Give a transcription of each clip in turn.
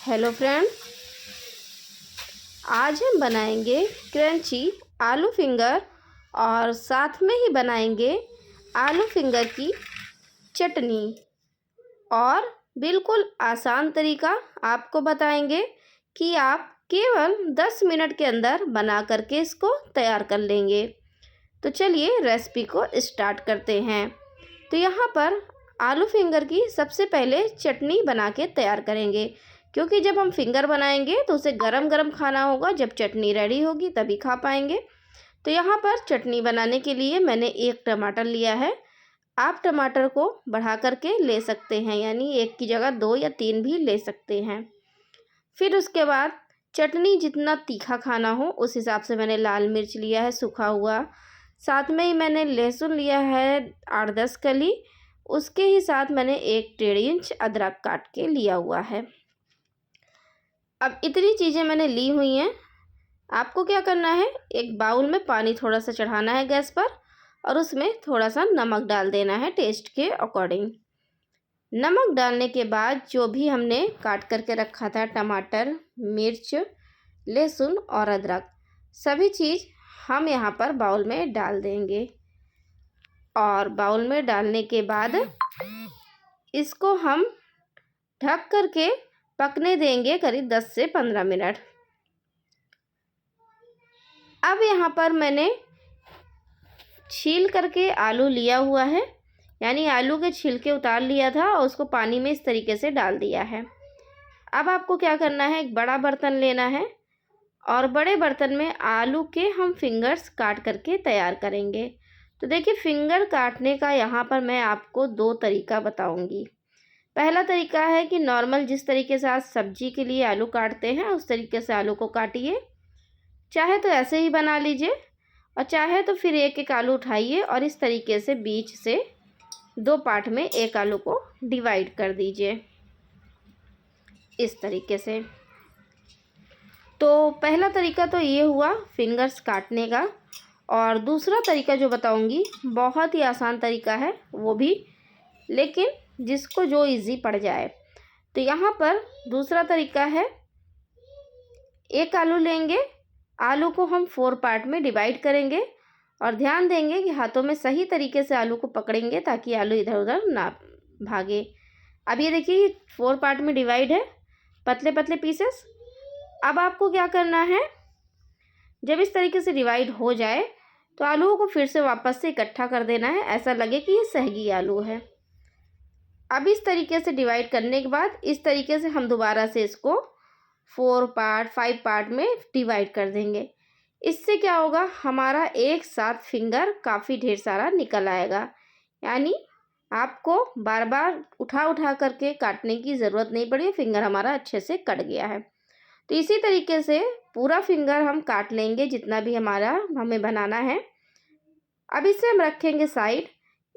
Hello friend, आज हम बनाएंगे क्रंची आलू फिंगर और साथ में ही बनाएंगे आलू फिंगर की चटनी। और बिल्कुल आसान तरीका आपको बताएंगे कि आप केवल 10 मिनट के अंदर बना करके इसको तैयार कर लेंगे। तो चलिए रेसिपी को स्टार्ट करते हैं। तो यहाँ पर आलू फिंगर की सबसे पहले चटनी बना के तैयार करेंगे, क्योंकि जब हम फिंगर बनाएंगे तो उसे गरम गरम खाना होगा। जब चटनी रेडी होगी तभी खा पाएंगे। तो यहाँ पर चटनी बनाने के लिए मैंने 1 टमाटर लिया है। आप टमाटर को बढ़ा करके ले सकते हैं, यानी 1 की जगह 2 या 3 भी ले सकते हैं। फिर उसके बाद चटनी जितना तीखा खाना हो उस हिसाब से मैंने लाल मिर्च लिया है सूखा हुआ। साथ में ही मैंने लहसुन लिया है 8-10 कली। उसके ही साथ मैंने 1 1.5 इंच अदरक काट के लिया हुआ है। अब इतनी चीज़ें मैंने ली हुई हैं। आपको क्या करना है, एक बाउल में पानी थोड़ा सा चढ़ाना है गैस पर और उसमें थोड़ा सा नमक डाल देना है टेस्ट के अकॉर्डिंग। नमक डालने के बाद जो भी हमने काट करके रखा था टमाटर, मिर्च, लहसुन और अदरक, सभी चीज़ हम यहाँ पर बाउल में डाल देंगे। और बाउल में डालने के बाद इसको हम ढक करके पकने देंगे करीब 10 से 15 मिनट। अब यहाँ पर मैंने छील करके आलू लिया हुआ है, यानी आलू के छिलके उतार लिया था और उसको पानी में इस तरीके से डाल दिया है। अब आपको क्या करना है, एक बड़ा बर्तन लेना है और बड़े बर्तन में आलू के हम फिंगर्स काट करके तैयार करेंगे। तो देखिए, फिंगर काटने का यहाँ पर मैं आपको 2 तरीका बताऊँगी। पहला तरीका है कि नॉर्मल जिस तरीके से आप सब्जी के लिए आलू काटते हैं उस तरीके से आलू को काटिए। चाहे तो ऐसे ही बना लीजिए और चाहे तो फिर एक एक आलू उठाइए और इस तरीके से बीच से 2 पार्ट में एक आलू को डिवाइड कर दीजिए इस तरीके से। तो पहला तरीका तो ये हुआ फिंगर्स काटने का। और दूसरा तरीका जो बताऊंगी बहुत ही आसान तरीका है वो भी, लेकिन जिसको जो इजी पड़ जाए। तो यहाँ पर दूसरा तरीका है, एक आलू लेंगे, आलू को हम 4 पार्ट में डिवाइड करेंगे और ध्यान देंगे कि हाथों में सही तरीके से आलू को पकड़ेंगे ताकि आलू इधर उधर ना भागे। अब ये देखिए 4 पार्ट में डिवाइड है, पतले पतले पीसेस। अब आपको क्या करना है, जब इस तरीके से डिवाइड हो जाए तो आलूओं को फिर से वापस से इकट्ठा कर देना है, ऐसा लगे कि ये सहगी आलू है। अब इस तरीके से डिवाइड करने के बाद इस तरीके से हम दोबारा से इसको 4 पार्ट 5 पार्ट में डिवाइड कर देंगे। इससे क्या होगा, हमारा एक साथ फिंगर काफ़ी ढेर सारा निकल आएगा, यानी आपको बार बार उठा उठा करके काटने की ज़रूरत नहीं पड़ी, फिंगर हमारा अच्छे से कट गया है। तो इसी तरीके से पूरा फिंगर हम काट लेंगे जितना भी हमें बनाना है। अब इसे हम रखेंगे साइड।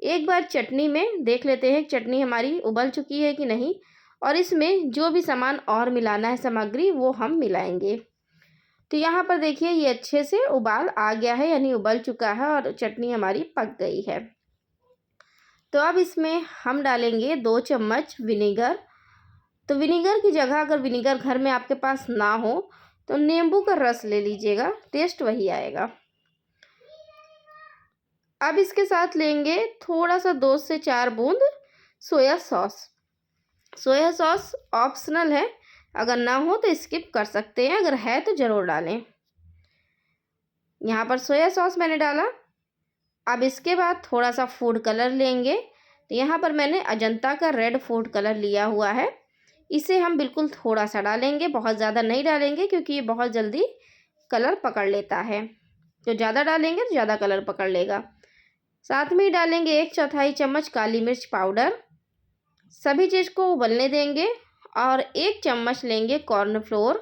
एक बार चटनी में देख लेते हैं चटनी हमारी उबल चुकी है कि नहीं, और इसमें जो भी सामान और मिलाना है सामग्री वो हम मिलाएंगे। तो यहाँ पर देखिए ये अच्छे से उबाल आ गया है, यानी उबल चुका है और चटनी हमारी पक गई है। तो अब इसमें हम डालेंगे 2 चम्मच विनेगर। तो विनेगर की जगह अगर विनेगर घर में आपके पास ना हो तो नींबू का रस ले लीजिएगा, टेस्ट वही आएगा। अब इसके साथ लेंगे थोड़ा सा 2 से 4 बूंद soya sauce. Soya sauce optional है, अगर ना हो तो स्किप कर सकते हैं, अगर है तो ज़रूर डालें। यहाँ पर सोया सॉस मैंने डाला। अब इसके बाद थोड़ा सा फूड कलर लेंगे। तो यहाँ पर मैंने अजंता का रेड फूड कलर लिया हुआ है। इसे हम बिल्कुल थोड़ा सा डालेंगे, बहुत ज़्यादा नहीं डालेंगे क्योंकि ये बहुत जल्दी कलर पकड़ लेता है। तो ज़्यादा डालेंगे तो ज़्यादा कलर पकड़ लेगा। साथ में ही डालेंगे 1/4 चम्मच काली मिर्च पाउडर। सभी चीज़ को उबलने देंगे और 1 चम्मच लेंगे कॉर्नफ्लोर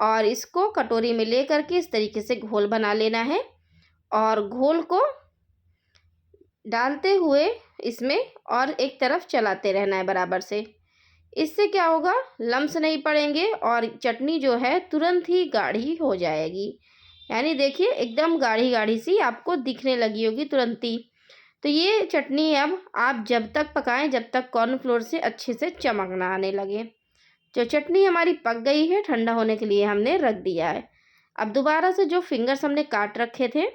और इसको कटोरी में ले करके इस तरीके से घोल बना लेना है। और घोल को डालते हुए इसमें और एक तरफ चलाते रहना है बराबर से। इससे क्या होगा, लम्स नहीं पड़ेंगे और चटनी जो है तुरंत ही गाढ़ी हो जाएगी। यानी देखिए एकदम गाढ़ी गाढ़ी सी आपको दिखने लगी होगी तुरंत ही। तो ये चटनी अब आप जब तक पकाएं जब तक कॉर्नफ्लोर से अच्छे से चमक ना आने लगे। जो चटनी हमारी पक गई है, ठंडा होने के लिए हमने रख दिया है। अब दोबारा से जो फिंगर्स हमने काट रखे थे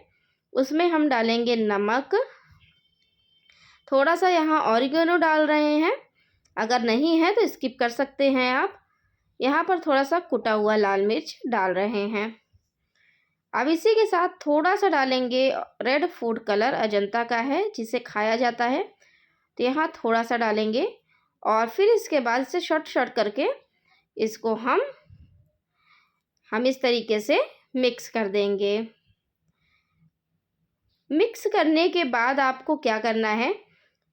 उसमें हम डालेंगे नमक, थोड़ा सा यहाँ ऑरिगेनो डाल रहे हैं, अगर नहीं है तो स्किप कर सकते हैं आप। यहाँ पर थोड़ा सा कुटा हुआ लाल मिर्च डाल रहे हैं। अब इसी के साथ थोड़ा सा डालेंगे रेड फूड कलर, अजंता का है जिसे खाया जाता है, तो यहाँ थोड़ा सा डालेंगे और फिर इसके बाद इसे शॉर्ट शॉर्ट करके इसको हम इस तरीके से मिक्स कर देंगे। मिक्स करने के बाद आपको क्या करना है,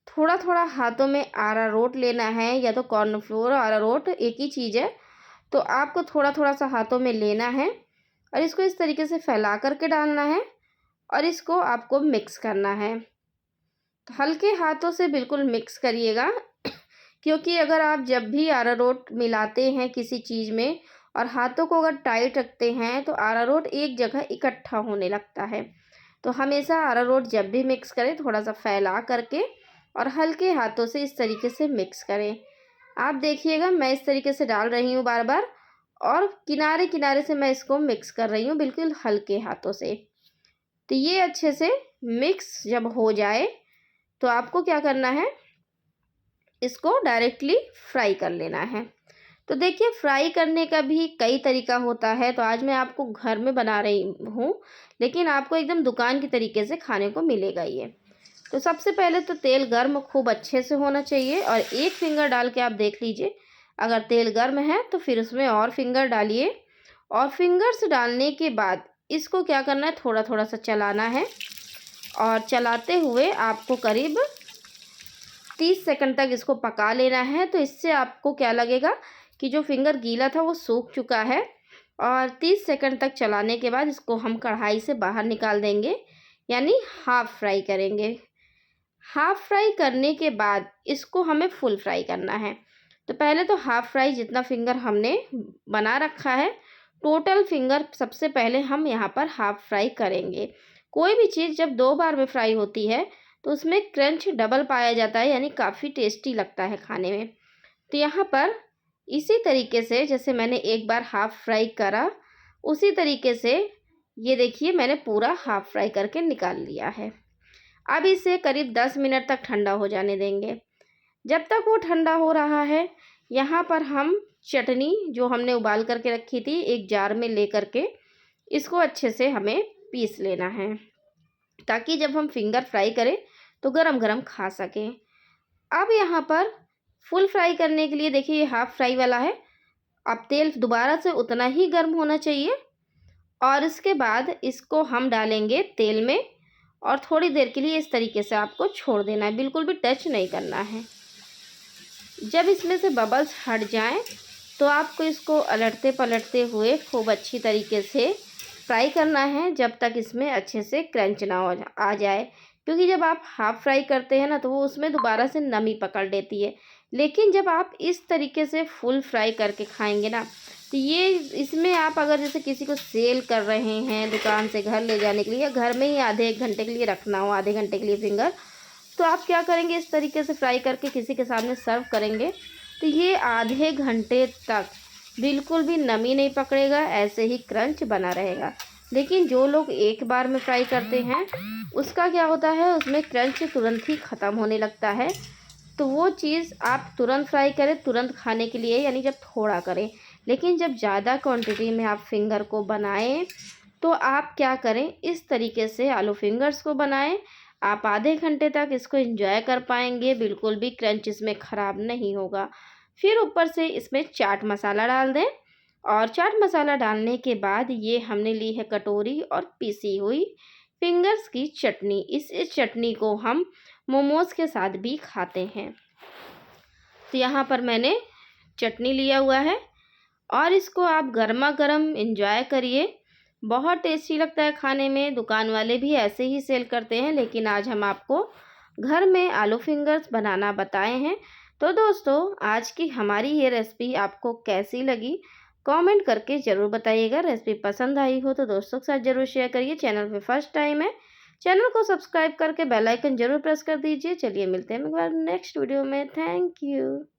थोड़ा थोड़ा हाथों में अरारोट लेना है, या तो कॉर्नफ्लोर और अरारोट एक ही चीज़ है, तो आपको थोड़ा थोड़ा सा हाथों में लेना है और इसको इस तरीके से फैला करके डालना है और इसको आपको मिक्स करना है। तो हल्के हाथों से बिल्कुल मिक्स करिएगा, क्योंकि अगर आप जब भी अरारोट मिलाते हैं किसी चीज़ में और हाथों को अगर टाइट रखते हैं तो अरारोट एक जगह इकट्ठा होने लगता है। तो हमेशा अरारोट जब भी मिक्स करें थोड़ा सा फैला करके और हल्के हाथों से इस तरीके से मिक्स करें। आप देखिएगा मैं इस तरीके से डाल रही हूँ बार बार, और किनारे किनारे से मैं इसको मिक्स कर रही हूँ बिल्कुल हल्के हाथों से। तो ये अच्छे से मिक्स जब हो जाए तो आपको क्या करना है, इसको डायरेक्टली फ्राई कर लेना है। तो देखिए फ्राई करने का भी कई तरीका होता है, तो आज मैं आपको घर में बना रही हूँ, लेकिन आपको एकदम दुकान की तरीके से खाने को मिलेगा ये। तो सबसे पहले तो तेल गर्म खूब अच्छे से होना चाहिए और एक फिंगर डाल के आप देख लीजिए, अगर तेल गर्म है तो फिर उसमें और फिंगर डालिए। और फिंगर्स डालने के बाद इसको क्या करना है, थोड़ा थोड़ा सा चलाना है और चलाते हुए आपको करीब 30 सेकंड तक इसको पका लेना है। तो इससे आपको क्या लगेगा कि जो फिंगर गीला था वो सूख चुका है। और 30 सेकंड तक चलाने के बाद इसको हम कढ़ाई से बाहर निकाल देंगे, यानी हाफ़ फ्राई करेंगे। हाफ़ फ्राई करने के बाद इसको हमें फुल फ्राई करना है। तो पहले तो हाफ़ फ्राई जितना फिंगर हमने बना रखा है, टोटल फिंगर सबसे पहले हम यहाँ पर हाफ़ फ्राई करेंगे। कोई भी चीज़ जब 2 बार में फ्राई होती है तो उसमें क्रंच डबल पाया जाता है, यानी काफ़ी टेस्टी लगता है खाने में। तो यहाँ पर इसी तरीके से जैसे मैंने एक बार हाफ़ फ्राई करा, उसी तरीके से ये देखिए मैंने पूरा हाफ़ फ्राई करके निकाल लिया है। अब इसे करीब 10 मिनट तक ठंडा हो जाने देंगे। जब तक वो ठंडा हो रहा है, यहाँ पर हम चटनी जो हमने उबाल करके रखी थी एक जार में ले करके इसको अच्छे से हमें पीस लेना है, ताकि जब हम फिंगर फ्राई करें तो गरम गरम खा सकें। अब यहाँ पर फुल फ्राई करने के लिए देखिए ये हाफ़ फ्राई वाला है, अब तेल दोबारा से उतना ही गर्म होना चाहिए और इसके बाद इसको हम डालेंगे तेल में और थोड़ी देर के लिए इस तरीके से आपको छोड़ देना है, बिल्कुल भी टच नहीं करना है। जब इसमें से बबल्स हट जाएं तो आपको इसको अलटते पलटते हुए खूब अच्छी तरीके से फ्राई करना है, जब तक इसमें अच्छे से क्रंच ना आ जाए। क्योंकि जब आप हाफ़ फ्राई करते हैं ना तो वो उसमें दोबारा से नमी पकड़ लेती है, लेकिन जब आप इस तरीके से फुल फ्राई करके खाएंगे ना तो ये इसमें आप अगर जैसे किसी को सेल कर रहे हैं दुकान से घर ले जाने के लिए, या घर में ही आधे 1 घंटे के लिए रखना हो, आधे घंटे के लिए फिंगर, तो आप क्या करेंगे इस तरीके से फ्राई करके किसी के सामने सर्व करेंगे तो ये आधे घंटे तक बिल्कुल भी नमी नहीं पकड़ेगा, ऐसे ही क्रंच बना रहेगा। लेकिन जो लोग एक बार में फ्राई करते हैं उसका क्या होता है, उसमें क्रंच तुरंत ही ख़त्म होने लगता है। तो वो चीज़ आप तुरंत फ्राई करें, तुरंत खाने के लिए, यानी जब थोड़ा करें। लेकिन जब ज़्यादा क्वांटिटी में आप फिंगर को बनाएं तो आप क्या करें, इस तरीके से आलू फिंगर्स को बनाएं। आप आधे घंटे तक इसको एंजॉय कर पाएंगे, बिल्कुल भी क्रंच इसमें ख़राब नहीं होगा। फिर ऊपर से इसमें चाट मसाला डाल दें और चाट मसाला डालने के बाद ये हमने ली है कटोरी और पीसी हुई फिंगर्स की चटनी। इस चटनी को हम मोमोज़ के साथ भी खाते हैं। तो यहाँ पर मैंने चटनी लिया हुआ है और इसको आप गर्मा गर्म एंजॉय करिए, बहुत टेस्टी लगता है खाने में। दुकान वाले भी ऐसे ही सेल करते हैं, लेकिन आज हम आपको घर में आलू फिंगर्स बनाना बताए हैं। तो दोस्तों आज की हमारी ये रेसिपी आपको कैसी लगी कमेंट करके ज़रूर बताइएगा। रेसिपी पसंद आई हो तो दोस्तों के साथ ज़रूर शेयर करिए। चैनल पे फर्स्ट टाइम है, चैनल को सब्सक्राइब करके बेल आइकन ज़रूर प्रेस कर दीजिए। चलिए मिलते हैं एक बार नेक्स्ट वीडियो में। Thank you.